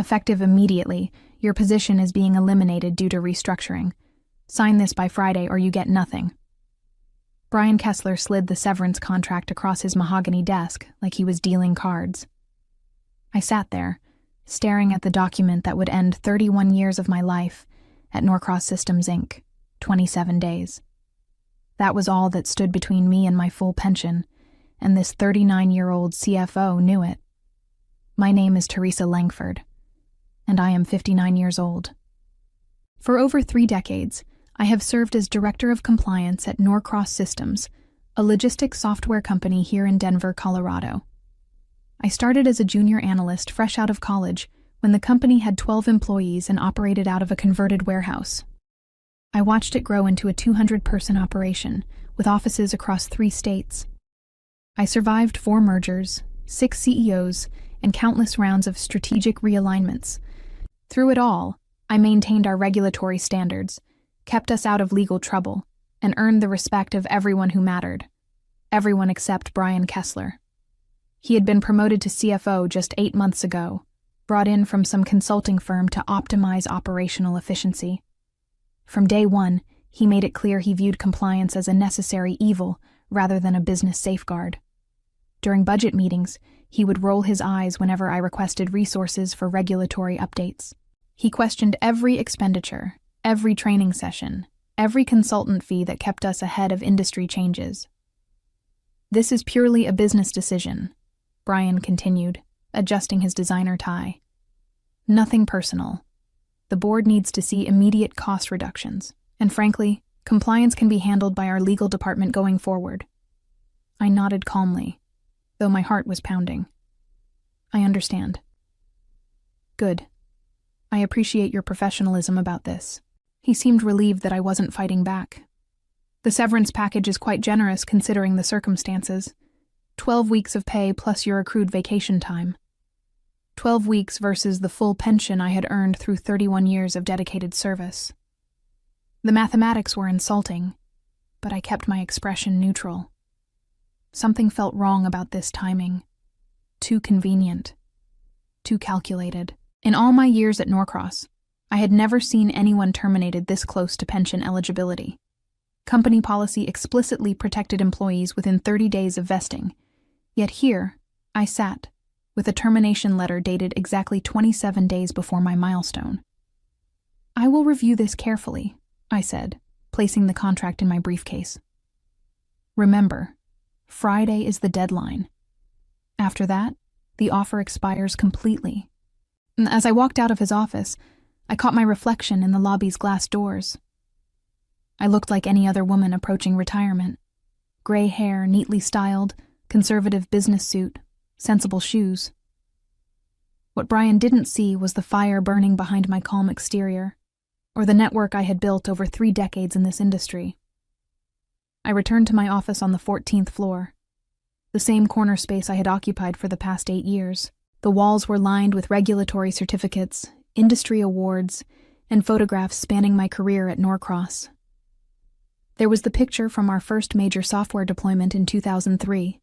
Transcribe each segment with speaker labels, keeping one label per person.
Speaker 1: Effective immediately, your position is being eliminated due to restructuring. Sign this by Friday or you get nothing. Brian Kessler slid the severance contract across his mahogany desk like he was dealing cards. I sat there, staring at the document that would end 31 years of my life at Norcross Systems, Inc., 27 days. That was all that stood between me and my full pension, and this 39-year-old CFO knew it. My name is Teresa Langford, and I am 59 years old. For over 3 decades, I have served as Director of Compliance at Norcross Systems, a logistics software company here in Denver, Colorado. I started as a junior analyst fresh out of college when the company had 12 employees and operated out of a converted warehouse. I watched it grow into a 200-person operation with offices across 3 states. I survived 4 mergers, 6 CEOs, and countless rounds of strategic realignments. Through it all, I maintained our regulatory standards, kept us out of legal trouble, and earned the respect of everyone who mattered. Everyone except Brian Kessler. He had been promoted to CFO just 8 months ago, brought in from some consulting firm to optimize operational efficiency. From day one, he made it clear he viewed compliance as a necessary evil rather than a business safeguard. During budget meetings, he would roll his eyes whenever I requested resources for regulatory updates. He questioned every expenditure, every training session, every consultant fee that kept us ahead of industry changes. "This is purely a business decision," Brian continued, adjusting his designer tie. "Nothing personal. The board needs to see immediate cost reductions, and frankly, compliance can be handled by our legal department going forward." I nodded calmly, though my heart was pounding. "I understand." "Good. I appreciate your professionalism about this." He seemed relieved that I wasn't fighting back. "The severance package is quite generous considering the circumstances. 12 weeks of pay plus your accrued vacation time. 12 weeks versus the full pension I had earned through 31 years of dedicated service." The mathematics were insulting, but I kept my expression neutral. Something felt wrong about this timing. Too convenient. Too calculated. In all my years at Norcross, I had never seen anyone terminated this close to pension eligibility. Company policy explicitly protected employees within 30 days of vesting, yet here I sat, with a termination letter dated exactly 27 days before my milestone. "I will review this carefully," I said, placing the contract in my briefcase. "Remember, Friday is the deadline. After that, the offer expires completely." As I walked out of his office, I caught my reflection in the lobby's glass doors. I looked like any other woman approaching retirement. Gray hair, neatly styled, conservative business suit, sensible shoes. What Brian didn't see was the fire burning behind my calm exterior, or the network I had built over 3 decades in this industry. I returned to my office on the 14th floor, the same corner space I had occupied for the past 8 years. The walls were lined with regulatory certificates, industry awards, and photographs spanning my career at Norcross. There was the picture from our first major software deployment in 2003,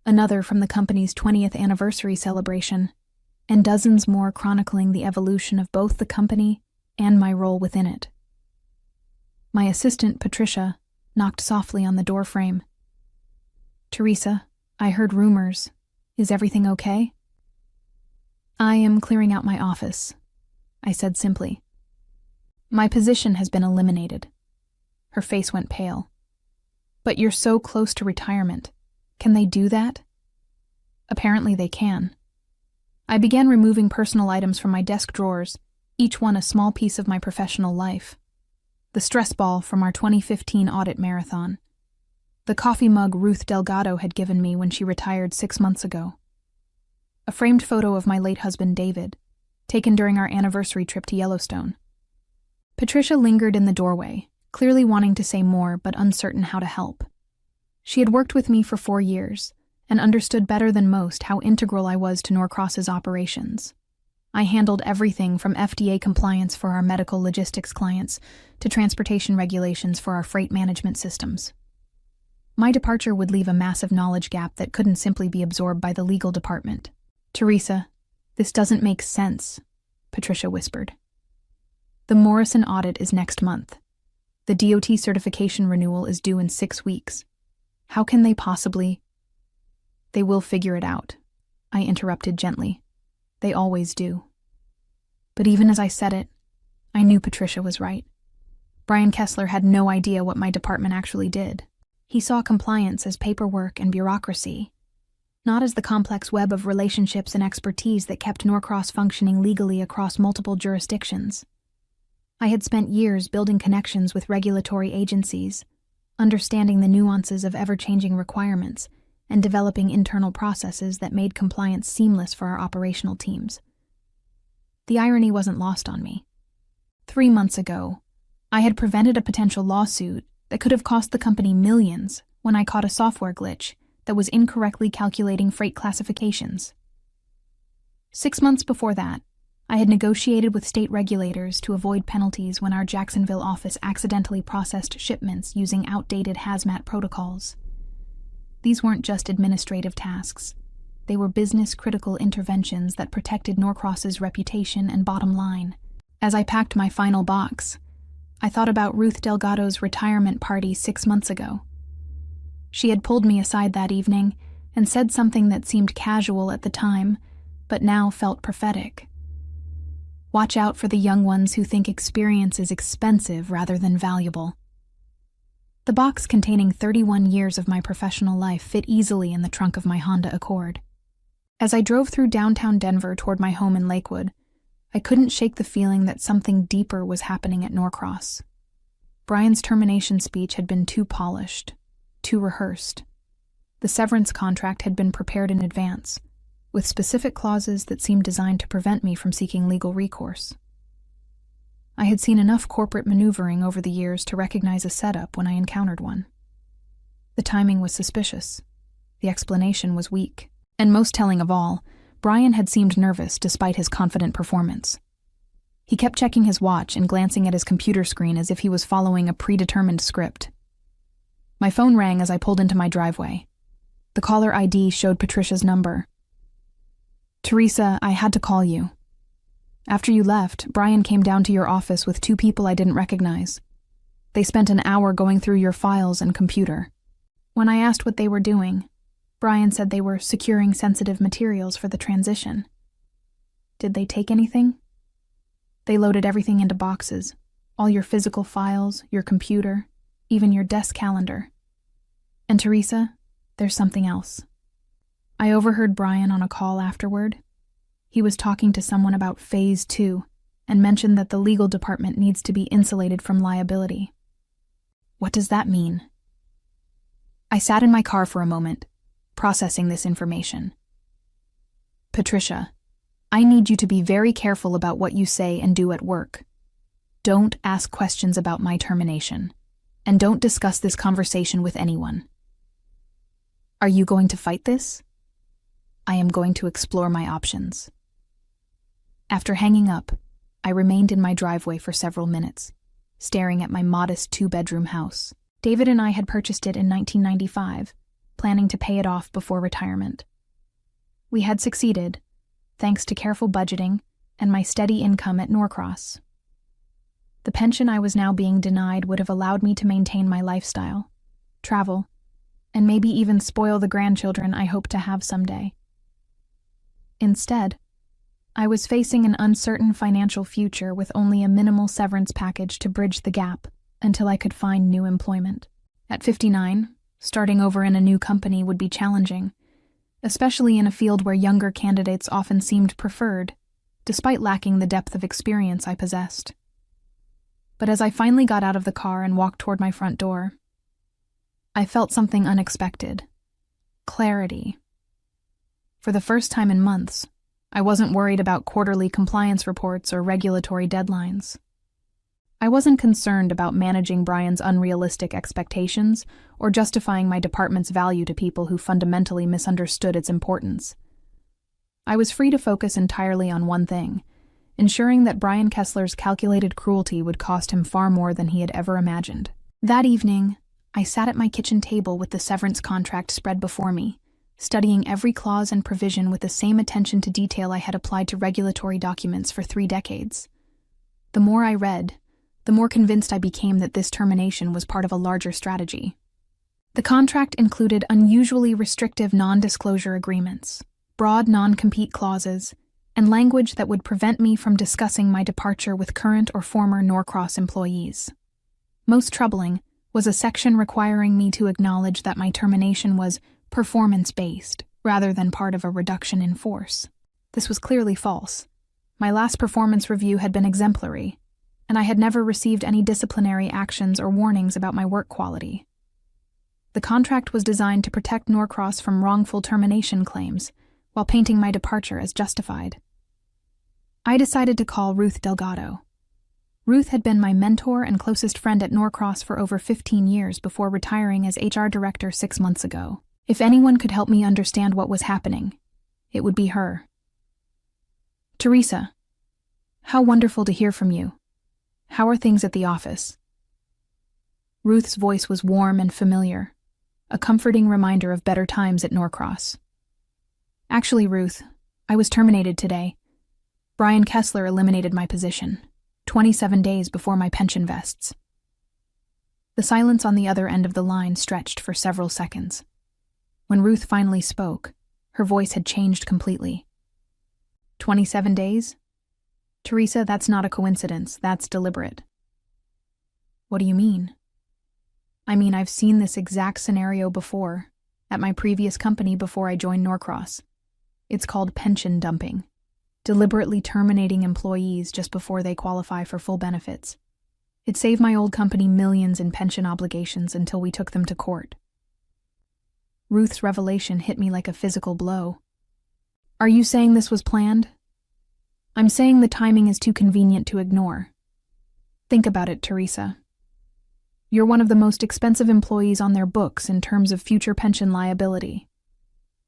Speaker 1: another from the company's 20th anniversary celebration, and dozens more chronicling the evolution of both the company and my role within it. My assistant, Patricia, knocked softly on the doorframe. "Teresa, I heard rumors. Is everything okay?" "I am clearing out my office," I said simply. "My position has been eliminated." Her face went pale. "But you're so close to retirement. Can they do that?" "Apparently they can." I began removing personal items from my desk drawers, each one a small piece of my professional life. The stress ball from our 2015 audit marathon. The coffee mug Ruth Delgado had given me when she retired 6 months ago. A framed photo of my late husband David, taken during our anniversary trip to Yellowstone. Patricia lingered in the doorway, clearly wanting to say more but uncertain how to help. She had worked with me for 4 years and understood better than most how integral I was to Norcross's operations. I handled everything from FDA compliance for our medical logistics clients to transportation regulations for our freight management systems. My departure would leave a massive knowledge gap that couldn't simply be absorbed by the legal department. "Teresa, this doesn't make sense," Patricia whispered. The Morrison audit is next month. The DOT certification renewal is due in 6 weeks. How can they possibly? They will figure it out, I interrupted gently. They always do. But even as I said it, I knew Patricia was right. Brian Kessler had no idea what my department actually did. He saw compliance as paperwork and bureaucracy, not as the complex web of relationships and expertise that kept Norcross functioning legally across multiple jurisdictions. I had spent years building connections with regulatory agencies, understanding the nuances of ever-changing requirements, and developing internal processes that made compliance seamless for our operational teams. The irony wasn't lost on me. 3 months ago, I had prevented a potential lawsuit that could have cost the company millions when I caught a software glitch that was incorrectly calculating freight classifications. 6 months before that, I had negotiated with state regulators to avoid penalties when our Jacksonville office accidentally processed shipments using outdated hazmat protocols. These weren't just administrative tasks. They were business-critical interventions that protected Norcross's reputation and bottom line. As I packed my final box, I thought about Ruth Delgado's retirement party 6 months ago. She had pulled me aside that evening and said something that seemed casual at the time, but now felt prophetic. Watch out for the young ones who think experience is expensive rather than valuable. The box containing 31 years of my professional life fit easily in the trunk of my Honda Accord. As I drove through downtown Denver toward my home in Lakewood, I couldn't shake the feeling that something deeper was happening at Norcross. Brian's termination speech had been too polished, too rehearsed. The severance contract had been prepared in advance, with specific clauses that seemed designed to prevent me from seeking legal recourse. I had seen enough corporate maneuvering over the years to recognize a setup when I encountered one. The timing was suspicious. The explanation was weak. And most telling of all, Brian had seemed nervous despite his confident performance. He kept checking his watch and glancing at his computer screen as if he was following a predetermined script. My phone rang as I pulled into my driveway. The caller ID showed Patricia's number. Teresa, I had to call you. After you left, Brian came down to your office with 2 people I didn't recognize. They spent an hour going through your files and computer. When I asked what they were doing, Brian said they were securing sensitive materials for the transition. Did they take anything? They loaded everything into boxes, all your physical files, your computer, even your desk calendar. And Teresa, there's something else. I overheard Brian on a call afterward. He was talking to someone about Phase 2 and mentioned that the legal department needs to be insulated from liability. What does that mean? I sat in my car for a moment, processing this information. Patricia, I need you to be very careful about what you say and do at work. Don't ask questions about my termination, and don't discuss this conversation with anyone. Are you going to fight this? I am going to explore my options. After hanging up, I remained in my driveway for several minutes, staring at my modest 2-bedroom house. David and I had purchased it in 1995, planning to pay it off before retirement. We had succeeded, thanks to careful budgeting and my steady income at Norcross. The pension I was now being denied would have allowed me to maintain my lifestyle, travel, and maybe even spoil the grandchildren I hope to have someday. Instead, I was facing an uncertain financial future with only a minimal severance package to bridge the gap until I could find new employment. At 59, starting over in a new company would be challenging, especially in a field where younger candidates often seemed preferred, despite lacking the depth of experience I possessed. But as I finally got out of the car and walked toward my front door, I felt something unexpected. Clarity. For the first time in months, I wasn't worried about quarterly compliance reports or regulatory deadlines. I wasn't concerned about managing Brian's unrealistic expectations or justifying my department's value to people who fundamentally misunderstood its importance. I was free to focus entirely on one thing, ensuring that Brian Kessler's calculated cruelty would cost him far more than he had ever imagined. That evening, I sat at my kitchen table with the severance contract spread before me, studying every clause and provision with the same attention to detail I had applied to regulatory documents for 3 decades. The more I read, the more convinced I became that this termination was part of a larger strategy. The contract included unusually restrictive non-disclosure agreements, broad non-compete clauses, and language that would prevent me from discussing my departure with current or former Norcross employees. Most troubling was a section requiring me to acknowledge that my termination was performance-based, rather than part of a reduction in force. This was clearly false. My last performance review had been exemplary, and I had never received any disciplinary actions or warnings about my work quality. The contract was designed to protect Norcross from wrongful termination claims, while painting my departure as justified. I decided to call Ruth Delgado. Ruth had been my mentor and closest friend at Norcross for over 15 years before retiring as HR director 6 months ago. If anyone could help me understand what was happening, it would be her. Teresa, how wonderful to hear from you. How are things at the office? Ruth's voice was warm and familiar, a comforting reminder of better times at Norcross. Actually, Ruth, I was terminated today. Brian Kessler eliminated my position, 27 days before my pension vests. The silence on the other end of the line stretched for several seconds. When Ruth finally spoke, her voice had changed completely. 27 days? Teresa, that's not a coincidence, that's deliberate. What do you mean? I mean, I've seen this exact scenario before, at my previous company before I joined Norcross. It's called pension dumping, deliberately terminating employees just before they qualify for full benefits. It saved my old company millions in pension obligations until we took them to court. Ruth's revelation hit me like a physical blow. Are you saying this was planned? I'm saying the timing is too convenient to ignore. Think about it, Teresa. You're one of the most expensive employees on their books in terms of future pension liability.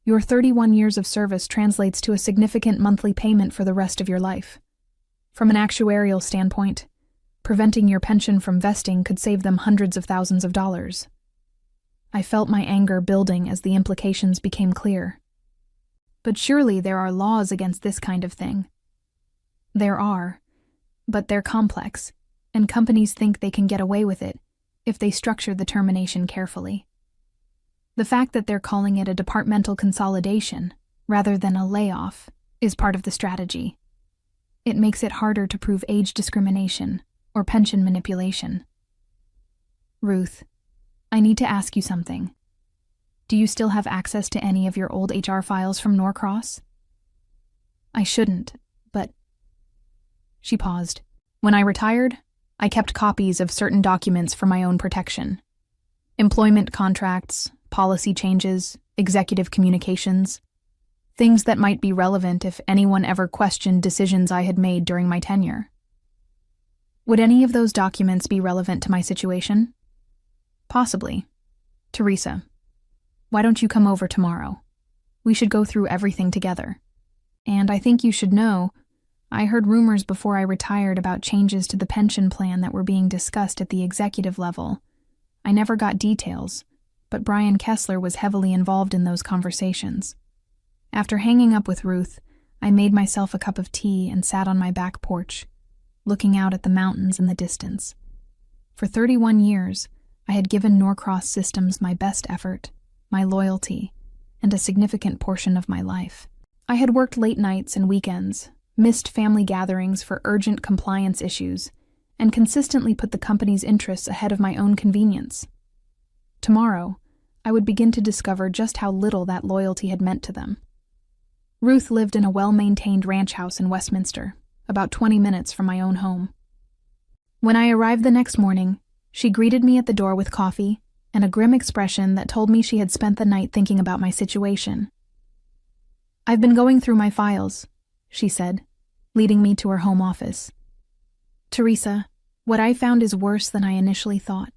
Speaker 1: Your 31 years of service translates to a significant monthly payment for the rest of your life. From an actuarial standpoint, preventing your pension from vesting could save them hundreds of thousands of dollars. I felt my anger building as the implications became clear. But surely there are laws against this kind of thing. There are, but they're complex, and companies think they can get away with it if they structure the termination carefully. The fact that they're calling it a departmental consolidation rather than a layoff is part of the strategy. It makes it harder to prove age discrimination or pension manipulation. Ruth, I need to ask you something. Do you still have access to any of your old HR files from Norcross? I shouldn't, but... She paused. When I retired, I kept copies of certain documents for my own protection. Employment contracts, policy changes, executive communications, things that might be relevant if anyone ever questioned decisions I had made during my tenure. Would any of those documents be relevant to my situation? Possibly. Teresa, why don't you come over tomorrow? We should go through everything together. And I think you should know, I heard rumors before I retired about changes to the pension plan that were being discussed at the executive level. I never got details, but Brian Kessler was heavily involved in those conversations. After hanging up with Ruth, I made myself a cup of tea and sat on my back porch, looking out at the mountains in the distance. For 31 years, I had given Norcross Systems my best effort, my loyalty, and a significant portion of my life. I had worked late nights and weekends, missed family gatherings for urgent compliance issues, and consistently put the company's interests ahead of my own convenience. Tomorrow, I would begin to discover just how little that loyalty had meant to them. Ruth lived in a well-maintained ranch house in Westminster, about 20 minutes from my own home. When I arrived the next morning, she greeted me at the door with coffee and a grim expression that told me she had spent the night thinking about my situation. "I've been going through my files," she said, leading me to her home office. "Teresa, what I found is worse than I initially thought."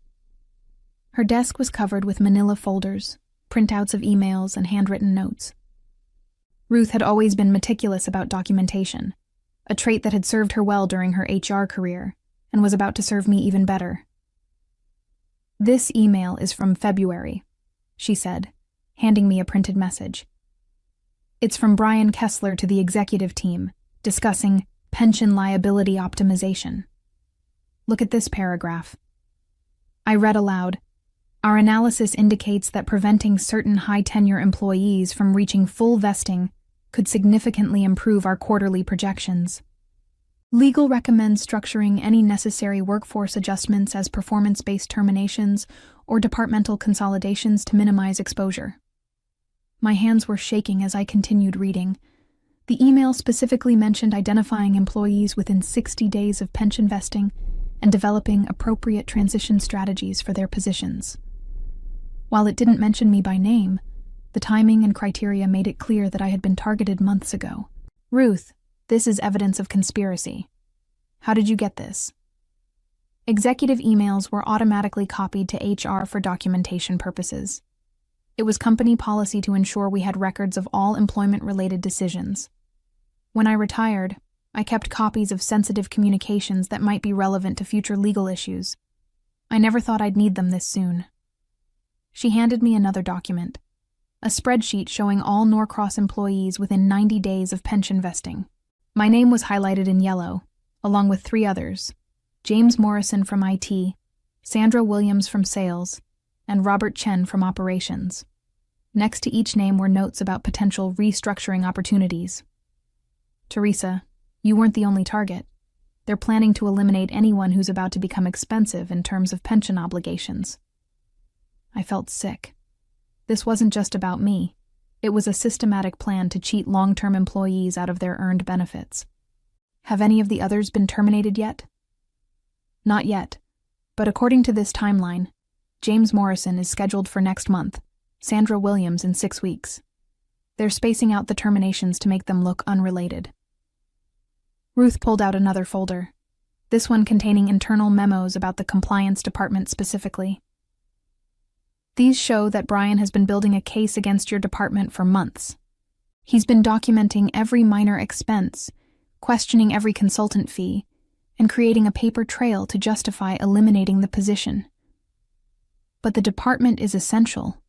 Speaker 1: Her desk was covered with manila folders, printouts of emails, and handwritten notes. Ruth had always been meticulous about documentation, a trait that had served her well during her HR career and was about to serve me even better. "This email is from February," she said, handing me a printed message. It's from Brian Kessler to the executive team, discussing pension liability optimization. Look at this paragraph. I read aloud. Our analysis indicates that preventing certain high-tenure employees from reaching full vesting could significantly improve our quarterly projections. Legal recommends structuring any necessary workforce adjustments as performance-based terminations or departmental consolidations to minimize exposure. My hands were shaking as I continued reading. The email specifically mentioned identifying employees within 60 days of pension vesting and developing appropriate transition strategies for their positions. While it didn't mention me by name, the timing and criteria made it clear that I had been targeted months ago. Ruth, this is evidence of conspiracy. How did you get this? Executive emails were automatically copied to HR for documentation purposes. It was company policy to ensure we had records of all employment-related decisions. When I retired, I kept copies of sensitive communications that might be relevant to future legal issues. I never thought I'd need them this soon. She handed me another document, a spreadsheet showing all Norcross employees within 90 days of pension vesting. My name was highlighted in yellow, along with 3 others, James Morrison from IT, Sandra Williams from Sales, and Robert Chen from Operations. Next to each name were notes about potential restructuring opportunities. Teresa, you weren't the only target. They're planning to eliminate anyone who's about to become expensive in terms of pension obligations. I felt sick. This wasn't just about me. It was a systematic plan to cheat long-term employees out of their earned benefits. Have any of the others been terminated yet? Not yet, but according to this timeline, James Morrison is scheduled for next month, Sandra Williams in 6 weeks. They're spacing out the terminations to make them look unrelated. Ruth pulled out another folder, this one containing internal memos about the compliance department specifically. These show that Brian has been building a case against your department for months. He's been documenting every minor expense, questioning every consultant fee, and creating a paper trail to justify eliminating the position. But the department is essential.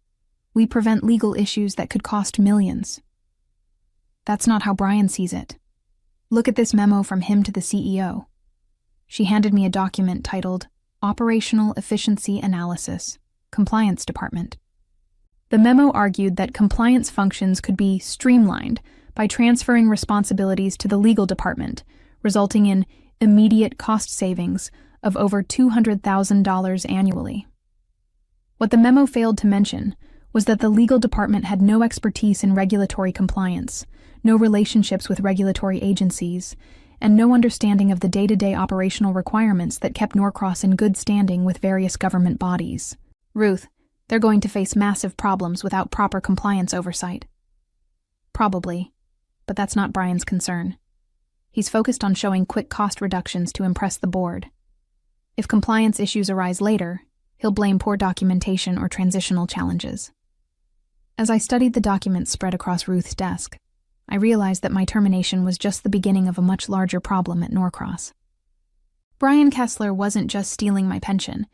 Speaker 1: We prevent legal issues that could cost millions. That's not how Brian sees it. Look at this memo from him to the CEO. She handed me a document titled Operational Efficiency Analysis, Compliance Department. The memo argued that compliance functions could be streamlined by transferring responsibilities to the legal department, resulting in immediate cost savings of over $200,000 annually. What the memo failed to mention was that the legal department had no expertise in regulatory compliance, no relationships with regulatory agencies, and no understanding of the day-to-day operational requirements that kept Norcross in good standing with various government bodies. Ruth, they're going to face massive problems without proper compliance oversight. Probably, but that's not Brian's concern. He's focused on showing quick cost reductions to impress the board. If compliance issues arise later, he'll blame poor documentation or transitional challenges. As I studied the documents spread across Ruth's desk, I realized that my termination was just the beginning of a much larger problem at Norcross. Brian Kessler wasn't just stealing my pension.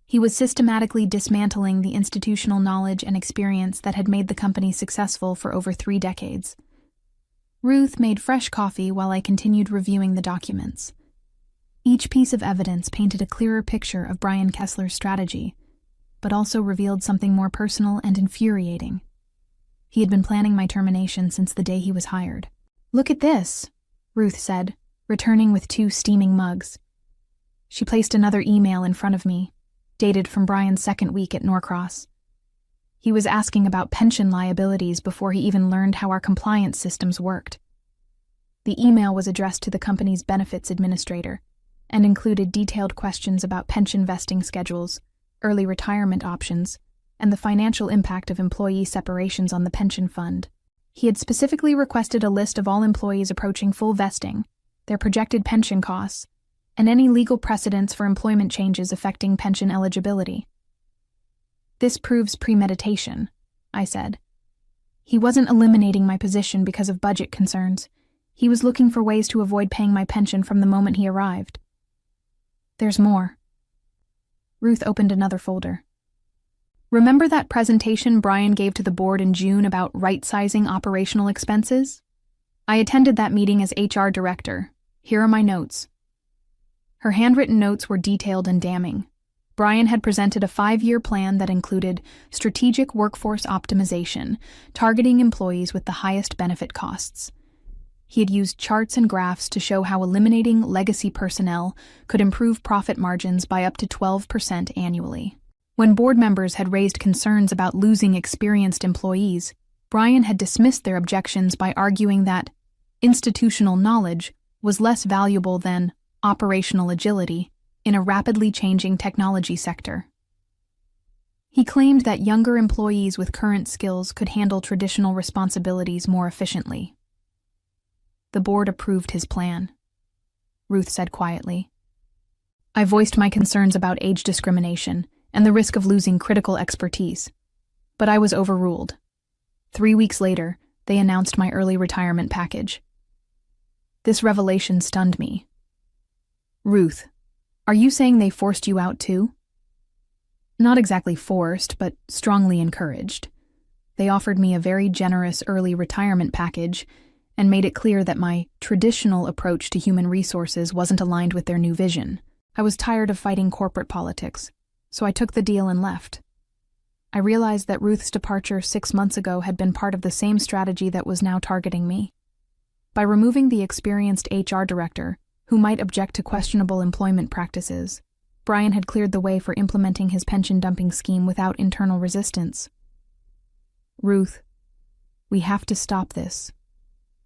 Speaker 1: He was systematically dismantling the institutional knowledge and experience that had made the company successful for over 3 decades. Ruth made fresh coffee while I continued reviewing the documents. Each piece of evidence painted a clearer picture of Brian Kessler's strategy, but also revealed something more personal and infuriating. He had been planning my termination since the day he was hired. "Look at this," Ruth said, returning with 2 steaming mugs. She placed another email in front of me, dated from Brian's 2nd week at Norcross. He was asking about pension liabilities before he even learned how our compliance systems worked. The email was addressed to the company's benefits administrator and included detailed questions about pension vesting schedules, early retirement options, and the financial impact of employee separations on the pension fund. He had specifically requested a list of all employees approaching full vesting, their projected pension costs, and any legal precedents for employment changes affecting pension eligibility. "This proves premeditation," I said. "He wasn't eliminating my position because of budget concerns. He was looking for ways to avoid paying my pension from the moment he arrived." "There's more." Ruth opened another folder. Remember that presentation Brian gave to the board in June about right-sizing operational expenses? I attended that meeting as HR director. Here are my notes. Her handwritten notes were detailed and damning. Brian had presented a 5-year plan that included strategic workforce optimization, targeting employees with the highest benefit costs. He had used charts and graphs to show how eliminating legacy personnel could improve profit margins by up to 12% annually. When board members had raised concerns about losing experienced employees, Brian had dismissed their objections by arguing that institutional knowledge was less valuable than operational agility in a rapidly changing technology sector. He claimed that younger employees with current skills could handle traditional responsibilities more efficiently. The board approved his plan, Ruth said quietly. I voiced my concerns about age discrimination and the risk of losing critical expertise, but I was overruled. 3 weeks later, they announced my early retirement package. This revelation stunned me. Ruth, are you saying they forced you out too? Not exactly forced, but strongly encouraged. They offered me a very generous early retirement package and made it clear that my traditional approach to human resources wasn't aligned with their new vision. I was tired of fighting corporate politics, so I took the deal and left. I realized that Ruth's departure 6 months ago had been part of the same strategy that was now targeting me. By removing the experienced HR director, who might object to questionable employment practices, Brian had cleared the way for implementing his pension dumping scheme without internal resistance. Ruth, we have to stop this.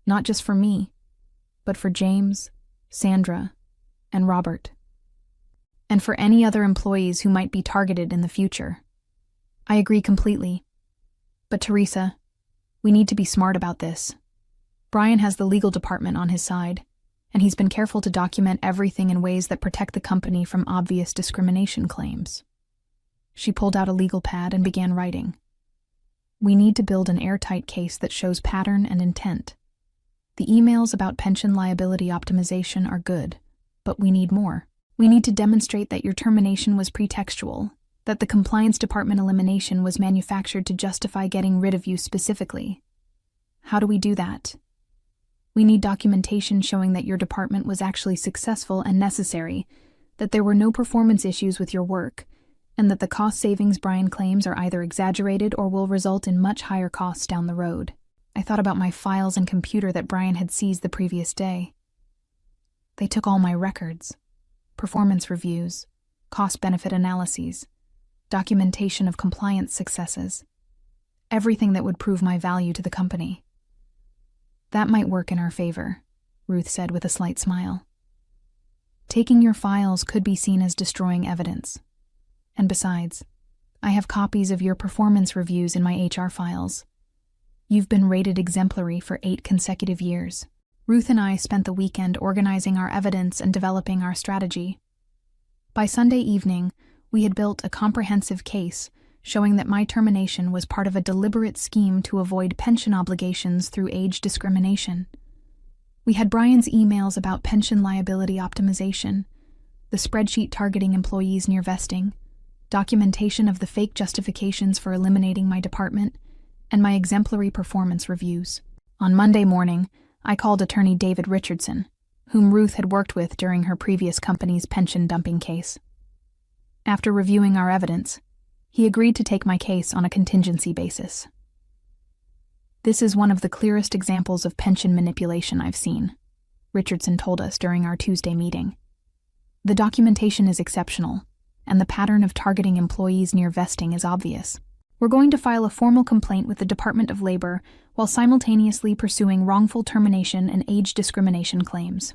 Speaker 1: Not just for me, but for James, Sandra, and Robert. And for any other employees who might be targeted in the future. I agree completely. But Teresa, we need to be smart about this. Brian has the legal department on his side, and he's been careful to document everything in ways that protect the company from obvious discrimination claims. She pulled out a legal pad and began writing. We need to build an airtight case that shows pattern and intent. The emails about pension liability optimization are good, but we need more. We need to demonstrate that your termination was pretextual, that the compliance department elimination was manufactured to justify getting rid of you specifically. How do we do that? We need documentation showing that your department was actually successful and necessary, that there were no performance issues with your work, and that the cost savings Brian claims are either exaggerated or will result in much higher costs down the road. I thought about my files and computer that Brian had seized the previous day. They took all my records, performance reviews, cost-benefit analyses, documentation of compliance successes, everything that would prove my value to the company. That might work in our favor, Ruth said with a slight smile. Taking your files could be seen as destroying evidence. And besides, I have copies of your performance reviews in my HR files. You've been rated exemplary for 8 consecutive years. Ruth and I spent the weekend organizing our evidence and developing our strategy. By Sunday evening, we had built a comprehensive case showing that my termination was part of a deliberate scheme to avoid pension obligations through age discrimination. We had Brian's emails about pension liability optimization, the spreadsheet targeting employees near vesting, documentation of the fake justifications for eliminating my department, and my exemplary performance reviews. On Monday morning, I called attorney David Richardson, whom Ruth had worked with during her previous company's pension dumping case. After reviewing our evidence, he agreed to take my case on a contingency basis. This is one of the clearest examples of pension manipulation I've seen, Richardson told us during our Tuesday meeting. The documentation is exceptional, and the pattern of targeting employees near vesting is obvious. We're going to file a formal complaint with the Department of Labor while simultaneously pursuing wrongful termination and age discrimination claims.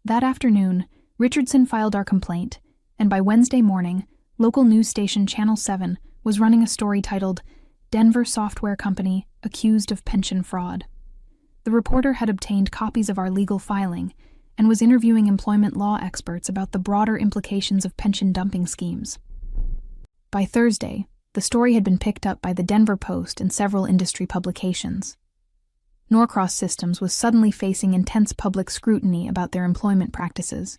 Speaker 1: That afternoon, Richardson filed our complaint, and by Wednesday morning, local news station Channel 7 was running a story titled, "Denver Software Company Accused of Pension Fraud." The reporter had obtained copies of our legal filing and was interviewing employment law experts about the broader implications of pension dumping schemes. By Thursday, the story had been picked up by the Denver Post and several industry publications. Norcross Systems was suddenly facing intense public scrutiny about their employment practices,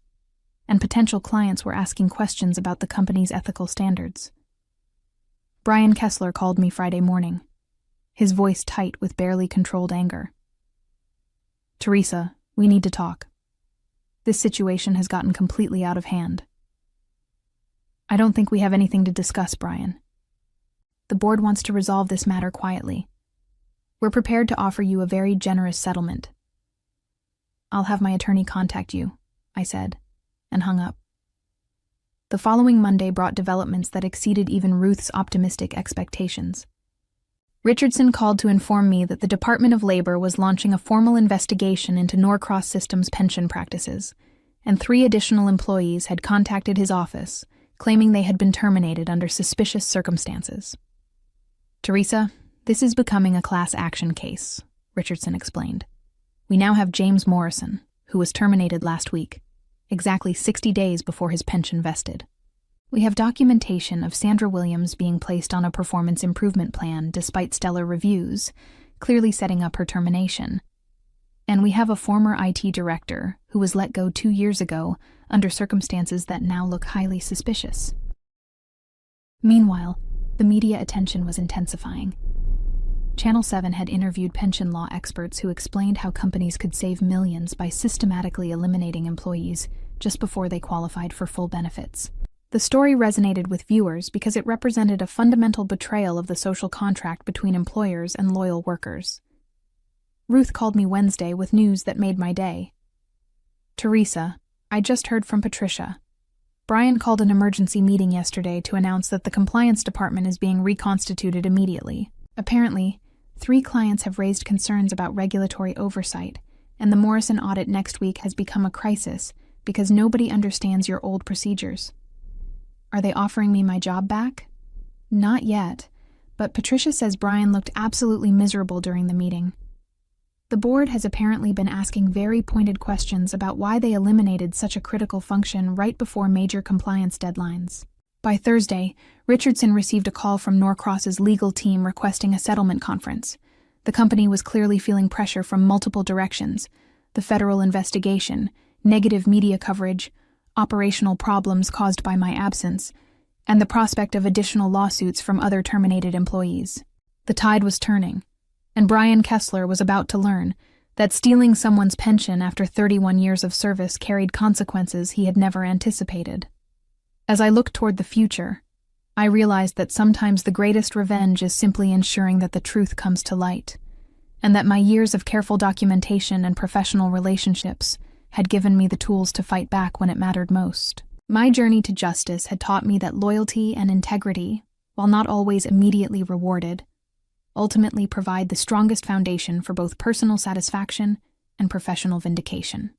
Speaker 1: and potential clients were asking questions about the company's ethical standards. Brian Kessler called me Friday morning, his voice tight with barely controlled anger. "Teresa, we need to talk. This situation has gotten completely out of hand." "I don't think we have anything to discuss, Brian. The board wants to resolve this matter quietly. We're prepared to offer you a very generous settlement." "I'll have my attorney contact you," I said, and hung up. The following Monday brought developments that exceeded even Ruth's optimistic expectations. Richardson called to inform me that the Department of Labor was launching a formal investigation into Norcross Systems' pension practices, and 3 additional employees had contacted his office, claiming they had been terminated under suspicious circumstances. "Teresa, this is becoming a class action case," Richardson explained. "We now have James Morrison, who was terminated last week, exactly 60 days before his pension vested. We have documentation of Sandra Williams being placed on a performance improvement plan despite stellar reviews, clearly setting up her termination. And we have a former IT director who was let go 2 years ago under circumstances that now look highly suspicious." Meanwhile, the media attention was intensifying. Channel 7 had interviewed pension law experts who explained how companies could save millions by systematically eliminating employees just before they qualified for full benefits. The story resonated with viewers because it represented a fundamental betrayal of the social contract between employers and loyal workers. Ruth called me Wednesday with news that made my day. "Teresa, I just heard from Patricia. Brian called an emergency meeting yesterday to announce that the compliance department is being reconstituted immediately. Apparently, 3 clients have raised concerns about regulatory oversight, and the Morrison audit next week has become a crisis because nobody understands your old procedures." "Are they offering me my job back?" "Not yet, but Patricia says Brian looked absolutely miserable during the meeting. The board has apparently been asking very pointed questions about why they eliminated such a critical function right before major compliance deadlines." By Thursday, Richardson received a call from Norcross's legal team requesting a settlement conference. The company was clearly feeling pressure from multiple directions: the federal investigation, negative media coverage, operational problems caused by my absence, and the prospect of additional lawsuits from other terminated employees. The tide was turning, and Brian Kessler was about to learn that stealing someone's pension after 31 years of service carried consequences he had never anticipated. As I looked toward the future, I realized that sometimes the greatest revenge is simply ensuring that the truth comes to light, and that my years of careful documentation and professional relationships had given me the tools to fight back when it mattered most. My journey to justice had taught me that loyalty and integrity, while not always immediately rewarded, ultimately provide the strongest foundation for both personal satisfaction and professional vindication.